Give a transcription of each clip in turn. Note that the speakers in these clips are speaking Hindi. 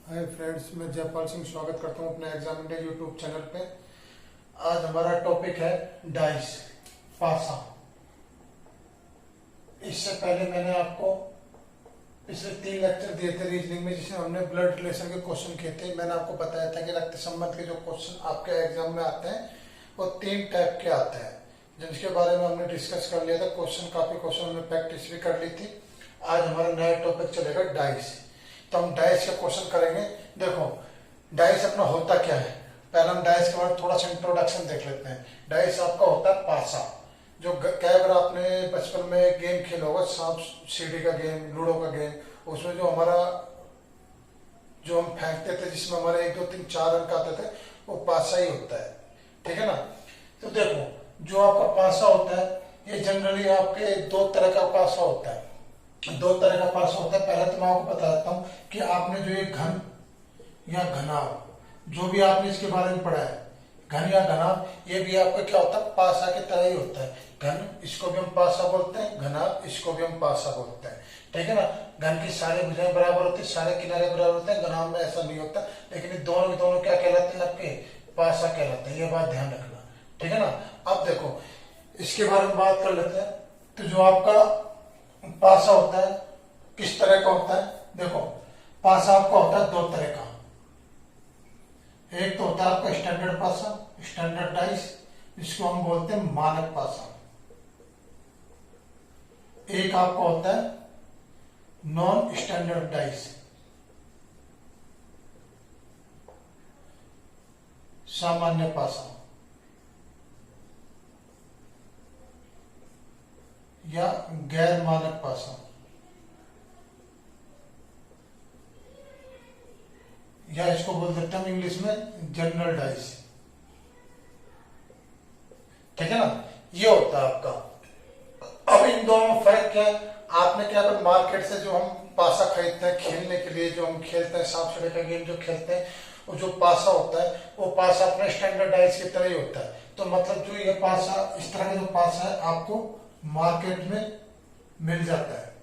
हाय फ्रेंड्स, मैं जयपाल सिंह स्वागत करता हूं अपने एग्जाम इंडिया यूट्यूब चैनल पे। आज हमारा टॉपिक है डाइस, पासा। इससे पहले मैंने आपको पिछले 3 लेक्चर दिए थे रीजनिंग में, जिसमें हमने ब्लड रिलेशन के क्वेश्चन किए थे। मैंने आपको बताया था कि रक्त संबंध के जो क्वेश्चन आपके एग्जाम में आते हैं वो 3 टाइप के आते हैं, जिनके बारे में हमने डिस्कस कर लिया था। काफी क्वेश्चन हमने प्रैक्टिस भी कर ली थी। आज हमारा नया टॉपिक चलेगा डाइस। तो हम डाइस का क्वेश्चन करेंगे। देखो, डाइस अपना होता क्या है, पहले हम डाइस के बारे में थोड़ा सा इंट्रोडक्शन देख लेते हैं। डाइस आपका होता है पासा। जो कई बार आपने बचपन में गेम खेला होगा, सांप सीढ़ी का गेम, लूडो का गेम, उसमें जो हम फेंकते थे, जिसमें हमारे 1 2 3 4 अंक आते थे, वो पासा ही होता है। ठीक है ना। तो देखो, जो आपका पासा होता है, ये जनरली आपके 2 तरह का पासा होता है। 2 तरह का पासा होता है। पहले तो मैं आपको बता देता हूं कि आपने जो ये घन या घनाभ, जो भी आपने इसके बारे में पढ़ा है, घन या घनाभ, ये भी आपका क्या होता है, पासा की तरह ही होता है। घन, इसको भी हम पासा बोलते हैं, घनाभ, इसको भी हम पासा बोलते हैं। ठीक है ना। घन की सारी भुजाएं बराबर होती है, सारे किनारे बराबर होते हैं। घनाभ में ऐसा नहीं होता, लेकिन ये दोनों के दोनों क्या कहलाते हैं, आपके पासा कहलाते हैं। ये बात ध्यान रखना। ठीक है ना। अब देखो, इसके बारे में बात कर लेते हैं। तो जो आपका पासा होता है, किस तरह का होता है? देखो, पासा आपका होता है 2 तरह का। एक तो होता है आपका स्टैंडर्ड पासा, स्टैंडर्ड डाइस, इसको हम बोलते हैं मानक पासा। एक आपका होता है नॉन स्टैंडर्ड डाइस, सामान्य पासा या गैर मानक पासा, या इसको बोल सकते हैं इंग्लिश में जनरल डाइस। ठीक है ना। ये होता है आपका। अब इन दोनों में फर्क क्या है? आपने क्या कर, मार्केट से जो हम पासा खरीदते हैं खेलने के लिए, जो हम खेलते हैं सांप सीढ़ी का गेम जो खेलते हैं, वो जो पासा होता है, वो पासा अपने स्टैंडर्ड डाइस की तरह ही होता है। तो मतलब जो ये पासा, इस तरह का जो पासा है, आपको मार्केट में मिल जाता है,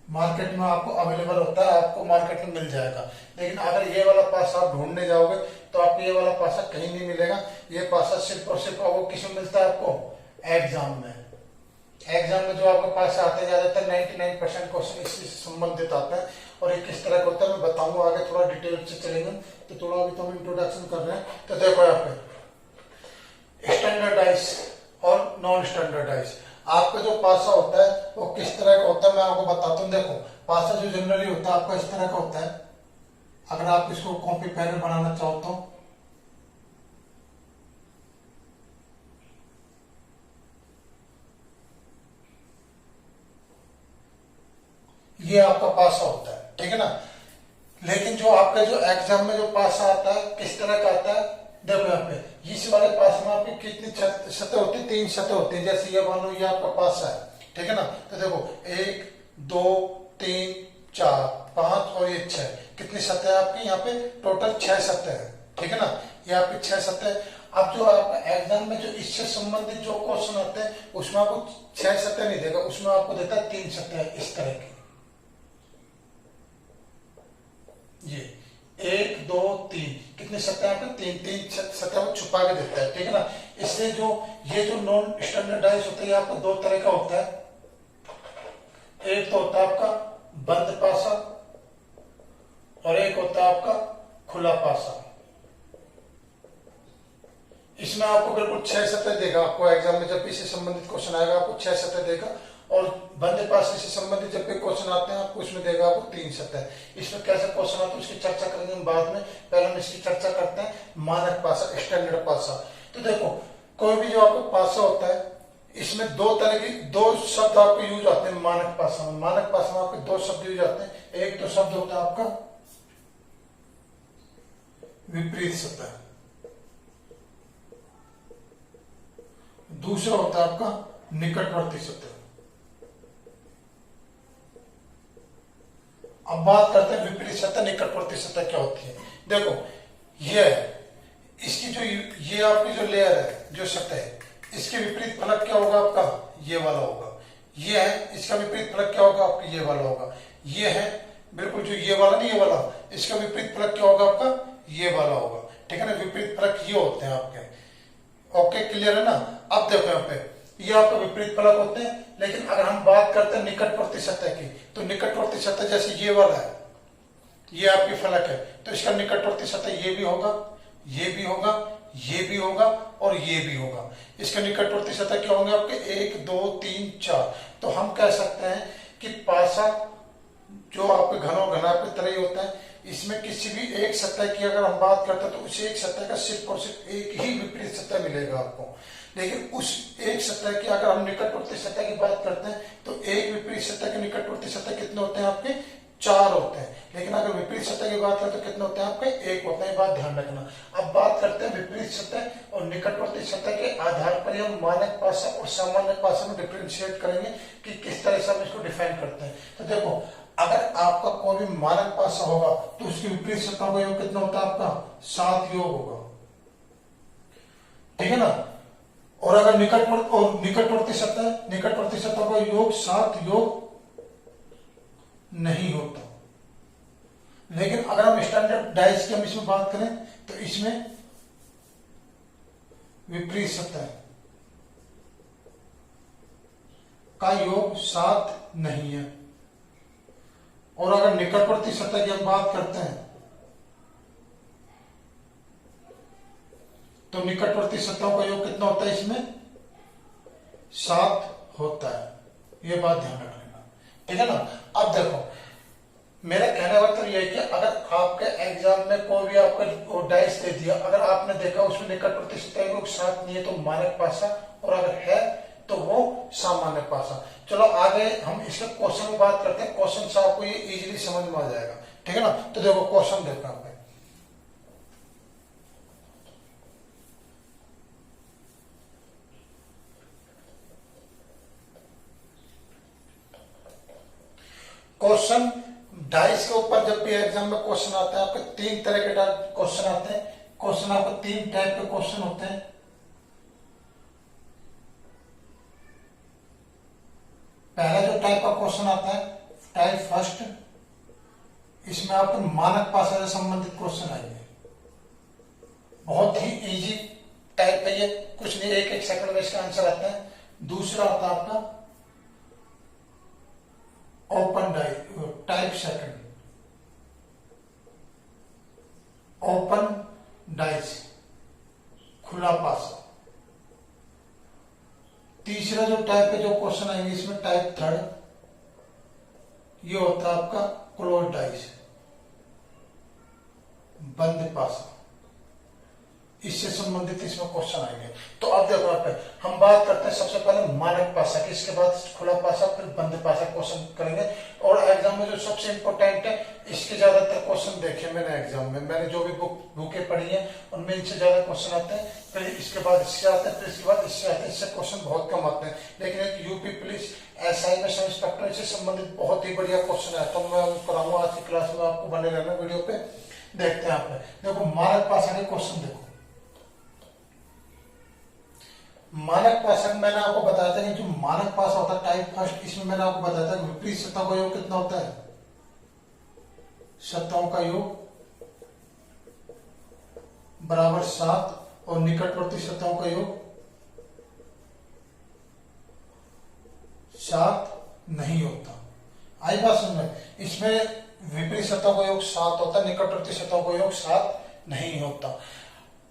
मार्केट में आपको अवेलेबल होता है, आपको मार्केट में मिल जाएगा। लेकिन अगर ये वाला पासा आप ढूंढने जाओगे तो आपको ये वाला पासा कहीं नहीं मिलेगा। ये पासा सिर्फ और सिर्फ वो किसमें मिलता है, आपको एग्जाम में। एग्जाम में जो आपके पास आते ज्यादातर 99% क्वेश्चन इसी से संबंधित आता है। और ये किस तरह का होता है मैं बताऊंगा आगे, थोड़ा डिटेल से चलेंगे। तो थोड़ा अभी तो हम इंट्रोडक्शन कर रहे हैं। तो देखो, यहाँ पे स्टैंडर्डाइज और नॉन स्टैंडर्डाइज, आपका जो पासा होता है वो किस तरह का होता है मैं आपको बताता हूँ। देखो, पासा जो जनरली होता है आपका इस तरह का होता है। अगर आप इसको कॉपी पेन में बनाना चाहो तो ये आपका पासा होता है। ठीक है ना। लेकिन जो आपका जो एग्जाम में जो पासा आता है, किस तरह का आता है? देखो, यहाँ पे इस वाले पास में आपकी कितनी सतह होती है? 3 सतह होती है। जैसे ये मानो ये आपका पासा है। ठीक है ना। तो देखो, 1 2 3 4 5 और ये 6, कितनी सतह है आपकी? यहाँ पे टोटल 6 सतह है। ठीक है ना। ये आपकी 6 सतह। अब जो आपका एग्जाम में जो इससे संबंधित जो क्वेश्चन आते हैं, उसमें आपको 6 सतह नहीं देगा, उसमें आपको देता है 3 सतह इस तरह की। ये 1 2 3, कितनी सतह है? 3 सतह वो छुपा के देता है। ठीक है ना। इससे जो ये जो नॉन स्टैंडर्डाइज होता है, आपका 2 तरह का होता है। एक तो होता है आपका बंद पासा और एक होता है आपका खुला पासा। इसमें आपको बिल्कुल 6 सतह देगा। आपको एग्जाम में जब भी इससे संबंधित क्वेश्चन आएगा, आपको 6 सतह देगा। और बंद पासे से संबंधित जब भी क्वेश्चन आते हैं, आपको इसमें देगा आपको 3 सतह। इसमें कैसे क्वेश्चन आते हैं उसकी चर्चा करेंगे हम बाद में। पहले हम इसकी चर्चा करते हैं मानक पासा, स्टैंडर्ड पासा। तो देखो, कोई भी जो आपको पासा होता है, इसमें 2 तरह की 2 शब्द आपको यूज आते हैं मानक पासा में। मानक पासा में आपके 2 शब्द यूज आते हैं। एक तो शब्द होता है आपका विपरीत सतह, दूसरा होता है आपका निकटवर्ती सतह। अब बात करते हैं विपरीत सतह, निकटवर्ती सतह क्या होती है। देखो, ये इसकी जो ये आपकी जो लेयर है, जो सतह है, इसके विपरीत फलक क्या होगा आपका? ये वाला होगा। ये है, इसका विपरीत फलक क्या होगा आपका? ये वाला होगा। ये है बिल्कुल जो ये वाला नहीं, ये वाला, इसका विपरीत फलक क्या होगा आपका, ये वाला होगा। ठीक है ना, विपरीत फलक ये होते हैं आपके। ओके, क्लियर है ना। अब देखो यहाँ पे ये आपका विपरीत फलक होते हैं, लेकिन अगर हम बात करते हैं निकटवर्ती सतह की, तो निकटवर्ती सतह जैसे ये वाला है, ये आपकी फलक है, तो इसका निकटवर्ती सतह ये भी होगा, ये भी होगा, ये भी होगा और ये भी होगा। इसका निकटवर्ती सतह क्या होंगे आपके, 1 2 3 4। तो हम कह सकते हैं कि पासा जो आपके घनों घना की तरह ही होता है, इसमें किसी भी एक सतह की अगर हम बात करते हैं तो उस एक सतह का सिर्फ और सिर्फ एक ही विपरीत सतह मिलेगा आपको। लेकिन उस एक सतह की अगर हम निकटवर्ती सतह की बात करते हैं तो एक विपरीत सतह के निकटवर्ती सतह कितने होते हैं आपके, 4 होते हैं। लेकिन अगर विपरीत सतह की बात करें तो कितने होते हैं आपके, 1 होते हैं। बात ध्यान रखना। अब बात करते हैं विपरीत सतह और निकटवर्ती सतह के आधार पर हम मानक पासा और सामान्य पासा में डिफ्रेंशिएट करेंगे कि किस तरह से हम इसको डिफाइन करते हैं। तो देखो, अगर आपका कोई भी मानक पासा होगा तो उसकी विपरीत सतह का योग कितना होता है आपका, 7 योग होगा। ठीक है ना। और अगर निकटवर्ती सतह का योग 7 योग नहीं होता। लेकिन अगर हम स्टैंडर्ड डाइस की हम इसमें बात करें तो इसमें विपरीत सतह का योग 7 नहीं है। और अगर निकटवर्ती सतह की हम बात करते हैं तो निकटवर्ती सतहों का योग कितना होता है, इसमें 7 होता है। ये बात ध्यान रखना। ठीक है ना। अब देखो, मेरा कहने का मतलब यह है कि अगर आपके एग्जाम में कोई भी आपका डाइस दे दिया, अगर आपने देखा उसमें निकटवर्ती सतह योग 7 नहीं है तो मानक पासा, और अगर है तो वो सामान्य पासा। चलो आगे हम इसके क्वेश्चन की बात करते हैं। क्वेश्चन से आपको ये इजीली समझ में आ जाएगा। ठीक है ना। तो देखो क्वेश्चन देखो आप, क्वेश्चन डाइस के ऊपर जब भी एग्जाम में क्वेश्चन आता है, आपके 3 तरह के क्वेश्चन आते हैं। क्वेश्चन आपको 3 टाइप के क्वेश्चन होते हैं। पहला जो टाइप का क्वेश्चन आता है, टाइप फर्स्ट, इसमें आपको मानक पासा से संबंधित क्वेश्चन आएंगे। बहुत ही इजी टाइप है ये, कुछ नहीं, 1 सेकंड में इसका आंसर आता है। दूसरा आता है आपका open type second, open dice, खुला पासा। तीसरा जो टाइप के जो क्वेश्चन आएंगे इसमें टाइप थर्ड, ये होता है आपका क्लोज डाइस, बंद पासा। इससे संबंधित इसमें क्वेश्चन आएंगे। तो अब देखो यहाँ पे हम बात करते हैं सबसे पहले मानक पासा की, इसके बाद खुला पासा, फिर बंद पासा क्वेश्चन करेंगे। और एग्जाम में जो सबसे इंपॉर्टेंट है, इसके ज्यादातर क्वेश्चन देखे मैंने एग्जाम में, मैंने जो भी बुकें पढ़ी है उनमें इनसे ज्यादा क्वेश्चन आते हैं। फिर इसके बाद इससे आते हैं, फिर इसके बाद इससे आते हैं। इससे क्वेश्चन बहुत कम आते हैं। लेकिन एक यूपी पुलिस एसआई में सब इंस्पेक्टर से संबंधित बहुत ही बढ़िया क्वेश्चन है। तो मैं कराऊंगा आज की क्लास में, आपको बने रहना वीडियो पे। देखते हैं आप देखो मानक पासा के क्वेश्चन। देखो मानक पासा में मैंने आपको बताया था कि जो मानक पासा होता है टाइप फर्स्ट, इसमें मैंने आपको बताया था कि विपरीत सतहों का योग कितना होता है, सतहों का योग बराबर 7, और निकटवर्ती सतहों का योग 7 नहीं होता। आई बात समझ में। इसमें विपरीत सतहों का योग 7 होता है, निकटवर्ती सतहों का योग 7 नहीं होता।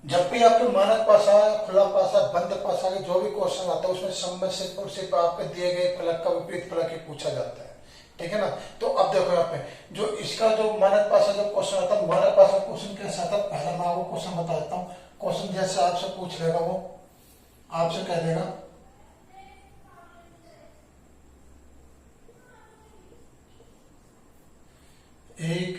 जब भी आपके मानक पासा, खुला पासा, बंद पासा के जो भी क्वेश्चन आता है उसमें समय से सिर्फ आपके दिए गए फलक का विपरीत फलक ही पूछा जाता है। ठीक है ना। तो अब देखो यहाँ पे जो इसका जो मानक पासा जो क्वेश्चन आता है, मानक पासा क्वेश्चन कैसा आता है, पहला मैं आपको क्वेश्चन बता देता हूँ। क्वेश्चन जैसे आपसे पूछ लेगा, वो आपसे कह देगा 1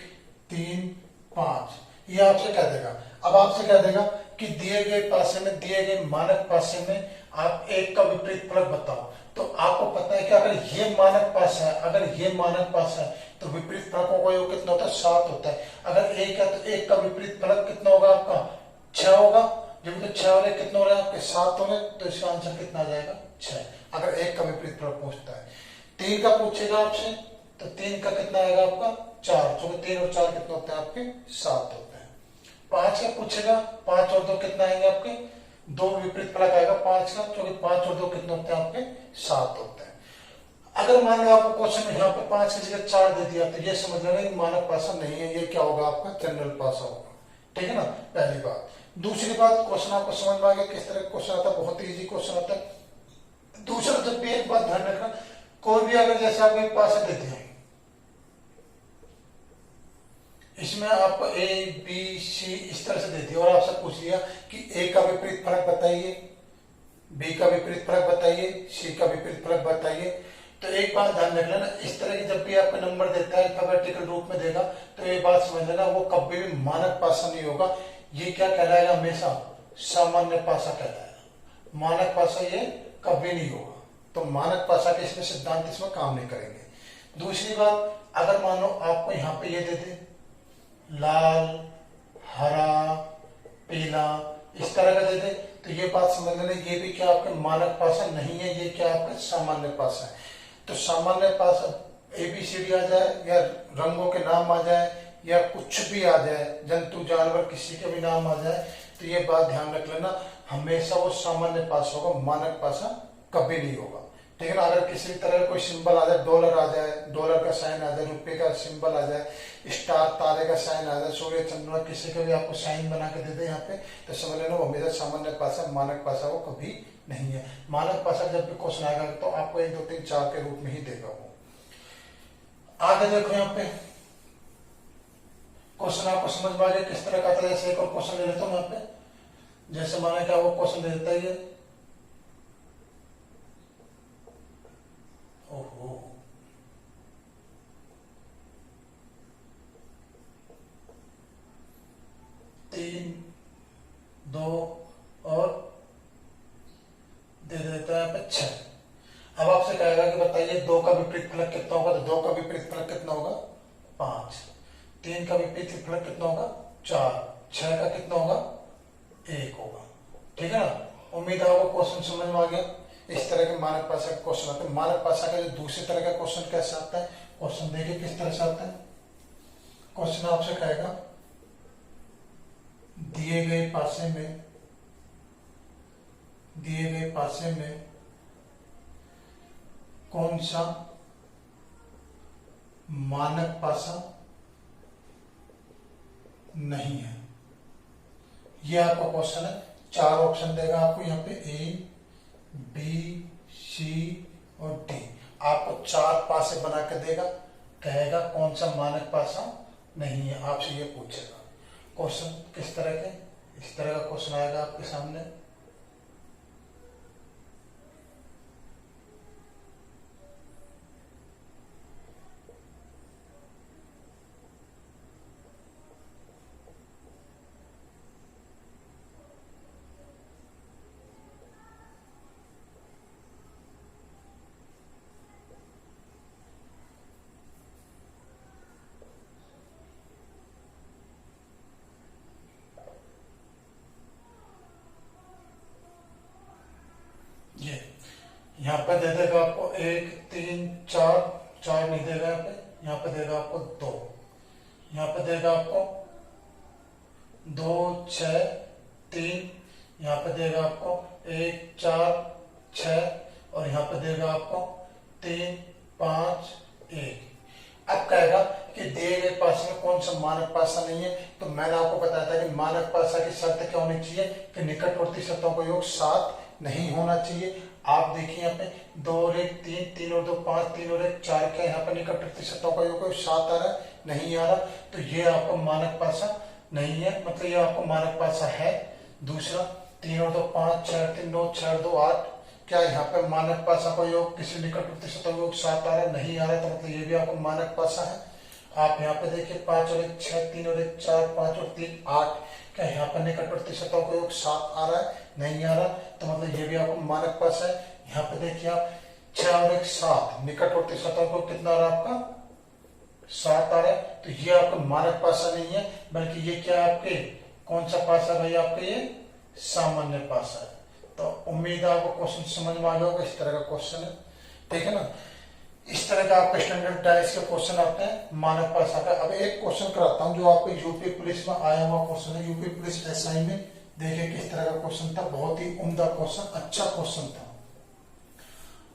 3 5, ये आपसे कह देगा। अब आपसे कह देगा कि दिए गए पासे में, दिए गए मानक पासे में आप 1 का विपरीत फलक बताओ। तो आपको पता है कि अगर ये मानक पासा है, अगर ये मानक पासा है तो विपरीत फलकों का योग कितना होता है, 7 होता है। अगर 1 है तो 1 का विपरीत फलक कितना होगा आपका, 6 होगा। जब तो 6 वाले कितने हो रहे हैं आपके, 7 हो रहे, तो इसका आंसर कितना आ जाएगा, 6। अगर 1 का विपरीत फलक पूछता है। 3 का पूछेगा आपसे तो 3 का कितना आएगा आपका, 4, चूंकि 3 और 4 कितने होते हैं आपके 7 होते हैं। 5 का पूछेगा, 5 और 2 कितना आएंगे आपके 2 विपरीत फलक आएगा 5 का, क्योंकि 5 और 2 कितने होते हैं आपके 7 होते हैं। अगर मान लो आपको क्वेश्चन में यहाँ पे 5 की जगह 4 दे दिया तो ये समझ लेना कि मानक पासा नहीं है, ये क्या होगा आपका जनरल पासा होगा। ठीक है ना, पहली बात। दूसरी बात, क्वेश्चन आपको समझ में आ गया किस तरह का क्वेश्चन आता है, बहुत ही इजी क्वेश्चन आता है। दूसरा, जब भी एक बात ध्यान रखना, कोई भी अगर जैसे आपको एक पासा दे दिया, इसमें आपको ए बी सी इस तरह से दे दिया और आपसे पूछ लिया कि ए का विपरीत फलक बताइए, बी का विपरीत फलक बताइए, सी का विपरीत फलक बताइए। तो एक बात ध्यान रख लेना, इस तरह की जब भी आपको नंबर देता है अल्फाबेटिकल रूप में देगा तो एक बात समझ लेना, वो कभी भी मानक पासा नहीं होगा। ये क्या कहलाएगा, हमेशा सामान्य पासा कहलाएगा। मानक पासा ये कभी नहीं होगा। तो मानक पासा के इसमें सिद्धांत इसमें काम नहीं करेंगे। दूसरी बात, अगर मान लो आपको यहाँ पे ये दे दे लाल, हरा, पीला, इस तरह का दे दे, तो ये बात समझ लेना, ये भी क्या आपके मानक पासा नहीं है, ये क्या आपका सामान्य पासा है। तो सामान्य पासा ABCD आ जाए या रंगों के नाम आ जाए या कुछ भी आ जाए, जंतु जानवर किसी के भी नाम आ जाए, तो ये बात ध्यान रख लेना, हमेशा वो सामान्य पासा होगा, मानक पासा कभी नहीं होगा। ठीक है ना। अगर किसी भी तरह का कोई सिंबल आ जाए, डॉलर आ जाए, डॉलर का साइन आ जाए, रुपए का सिंबल आ जाए, स्टार तारे का साइन आ जाए, सूर्य चंद्रमा किसी का भी आपको साइन बना के दे दे यहाँ पे, तो समझ लेना वो हमेशा सामान्य पासा, मानक पासा वो कभी नहीं है। मानक पासा जब भी क्वेश्चन आएगा तो आपको 1 2 3 4 के रूप में ही देगा वो। आगे देखो यहाँ पे क्वेश्चन आपको समझ में आ गया किस तरह का था। जैसे एक और क्वेश्चन ले लेता हूँ यहाँ पे, जैसे माना क्या वो क्वेश्चन दे देता है ये, ओहो 3 2 और दे देता है 6। अब आपसे कहेगा कि बताइए 2 का विपरीत फलक कितना होगा, तो 2 का विपरीत फलक कितना होगा 5, 3 का विपरीत फलक कितना होगा 4, 6 का कितना होगा 1 होगा। ठीक है ना। उम्मीद है आपको क्वेश्चन समझ में आ गया। इस तरह के मानक पासा के क्वेश्चन आते हैं। मानक पासा का जो दूसरी तरह का क्वेश्चन कैसे आता है, क्वेश्चन देखिए किस तरह से आता है। क्वेश्चन आपसे कहेगा दिए गए पासे में कौन सा मानक पासा नहीं है, ये आपका क्वेश्चन है। 4 ऑप्शन देगा आपको यहाँ पे, ए बी सी और डी। आपको 4 पासे बना के देगा, कहेगा कौन सा मानक पासा नहीं है, आपसे ये पूछेगा। क्वेश्चन किस तरह के, इस तरह का क्वेश्चन आएगा आपके सामने। यहाँ पे दे देगा आपको 1 3 4, 4 नहीं देगा यहाँ पे देगा आपको 2, यहाँ पे देगा आपको 2 6 3, यहाँ पे देगा आपको 1 4 6 और यहाँ पे देगा आपको 3 5 1। अब कहेगा कि दिए गए पासे में कौन सा मानक पासा नहीं है। तो मैंने आपको बताया था कि मानक पासा की शर्त क्या होनी चाहिए कि निकटवर्ती सतहों का योग 7 नहीं होना चाहिए। आप देखिए यहाँ पे 2 और 1 3, 3 और 2 5, 3 और 1 4 का यहाँ पे निकटवर्ती सतहों का योग 7 आ रहा है, नहीं आ रहा, तो ये आपका मानक पासा नहीं है, मतलब ये आपको मानक पासा है। दूसरा 3 और 2 5 6 3 9 6 और 2 8, क्या यहाँ पे मानक पासा का योग किसी निकटवर्ती सतह का योग 7 आ रहा है, नहीं आ रहा, तो मतलब ये भी आपको मानक पासा है। आप यहाँ पे देखिए 5 और 1 6, 3 और 1 4, 5 और 3 8, क्या यहाँ पर निकटवर्ती सतहों का योग 7 आ रहा है, नहीं आ रहा, तो मतलब ये भी आपको मानक पासा है। यहाँ पे देखिए आप 6 और 1 7, निकटवर्ती सतहों को कितना आ रहा है आपका 7 आ रहा है, तो ये आपका मानक पासा नहीं है, बल्कि ये क्या आपके कौन सा पासा भाई आपके ये सामान्य पासा है। तो उम्मीद है आपको क्वेश्चन समझ में आ गया होगा, इस तरह का क्वेश्चन है। ठीक है ना। इस तरह का आपका स्टैंडर्ड डाइस के क्वेश्चन आते हैं मानक पासा का। अब एक क्वेश्चन कराता हूं जो आपको यूपी पुलिस में आया हुआ क्वेश्चन है, यूपी पुलिस एसआई में। देखिए किस तरह का क्वेश्चन था, बहुत ही उम्दा क्वेश्चन, अच्छा क्वेश्चन था।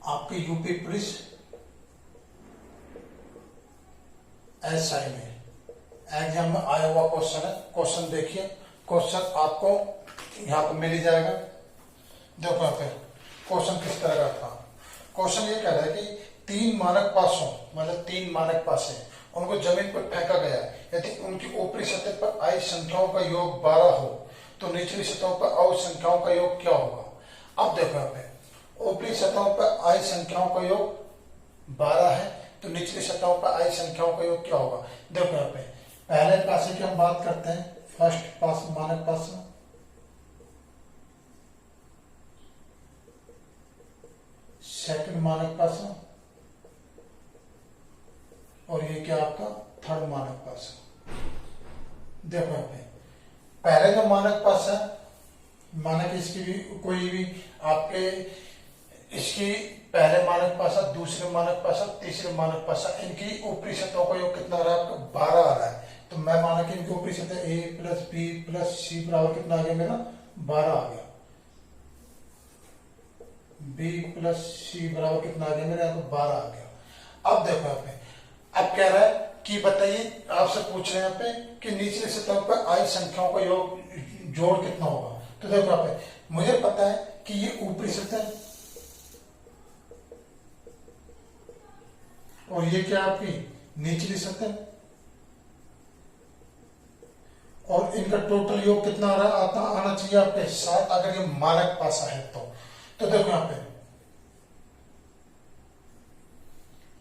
आपकी यूपी पुलिस एसआई में एग्जाम में आया हुआ क्वेश्चन है। क्वेश्चन देखिए, क्वेश्चन आपको यहाँ पर मिल ही जाएगा। देखो यहाँ पे क्वेश्चन किस तरह का था। क्वेश्चन ये कह रहा है कि 3 मानक पासों, मतलब 3 मानक पासे, उनको जमीन पर फेंका गया। यदि उनकी ऊपरी सतह पर आई संख्याओं का योग 12 हो तो निचली सतहों पर आई संख्याओं का योग क्या होगा। अब देखो यहाँ पे ऊपरी सतहों पर आई संख्याओं का योग 12 है तो निचली सतहों पर आई संख्याओं का योग क्या होगा। देखो यहाँ पे पहले पासे की हम बात करते हैं, फर्स्ट पास मानक पासा, सेकंड मानक पासा, और ये क्या आपका थर्ड मानक पासा। देखो यहाँ पे पहले जो मानक पासा, मानक इसकी भी कोई भी आपके इसकी पहले मानक पासा, दूसरे मानक पासा, तीसरे मानक पासा, इनकी ऊपरी सतहों का योग कितना आ रहा है आपका 12 आ रहा है। तो मैं माना कि इनकी ऊपरी सतह a plus b plus c बराबर कितना आ गया मेरा 12 आ गया। b प्लस c बराबर कितना आ गया मेरा यहाँ पे 12 आ गया। अब देखो यहाँ पे अब कह रहा है कि बताइए, आपसे पूछ रहे हैं यहाँ पे कि निचले सतह पर आई संख्याओं का योग जोड़ कितना होगा। तो देखो यहाँ पे मुझे पता है कि ये ऊपरी सतह और ये क्या आपकी निचली सतह, और इनका टोटल योग कितना आ रहा आता आना चाहिए आपके 7, अगर ये मानक पासा है तो देखो यहाँ पे,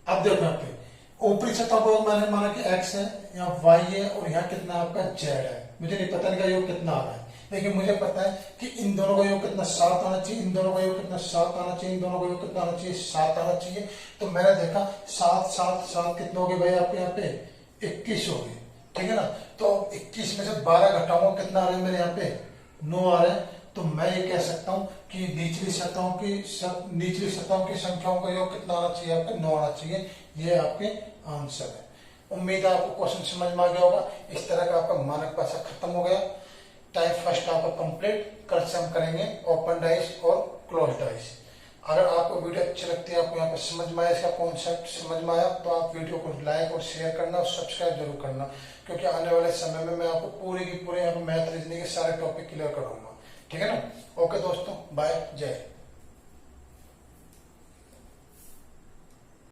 अब देखो यहाँ पे ऊपरी सतह को मैंने माना कि x है, यहाँ y है, और यहाँ कितना आपका z है। मुझे नहीं पता इनका योग कितना आ रहा है, लेकिन मुझे पता है कि इन दोनों का योग कितना 7 आना चाहिए, इन दोनों का योग कितना 7 आना चाहिए, इन दोनों का योग कितना आना चाहिए 7 आना चाहिए। तो मैंने देखा 7 7 7 कितने हो गए भाई आपके यहाँ पे 21 हो गए, ठीक है ना। तो 21 में से 12 घटाऊंगा, कितना आ रहा है मेरे यहाँ पे 9 आ रहा है। तो मैं ये कह सकता हूँ कि निचली सतहों की संख्याओं का योग कितना आना चाहिए आपका 9 आना चाहिए। ये आपके आंसर है। उम्मीद है आपको क्वेश्चन समझ में आ गया होगा। इस तरह का आपका मानक पासा खत्म हो गया। टाइप फर्स्ट आपका कंप्लीट। कल से हम करेंगे ओपन डाइस और क्लोज डाइस। अगर आपको वीडियो अच्छी लगती है, आपको यहाँ पे समझ में आया, इसका कॉन्सेप्ट समझ में आया, तो आप वीडियो को लाइक और शेयर करना और सब्सक्राइब जरूर करना, क्योंकि आने वाले समय में मैं आपको पूरे की पूरे यहाँ पे मैथ रीजनिंग के सारे टॉपिक क्लियर कराऊंगा। ठीक है ना। ओके दोस्तों, बाय, जय।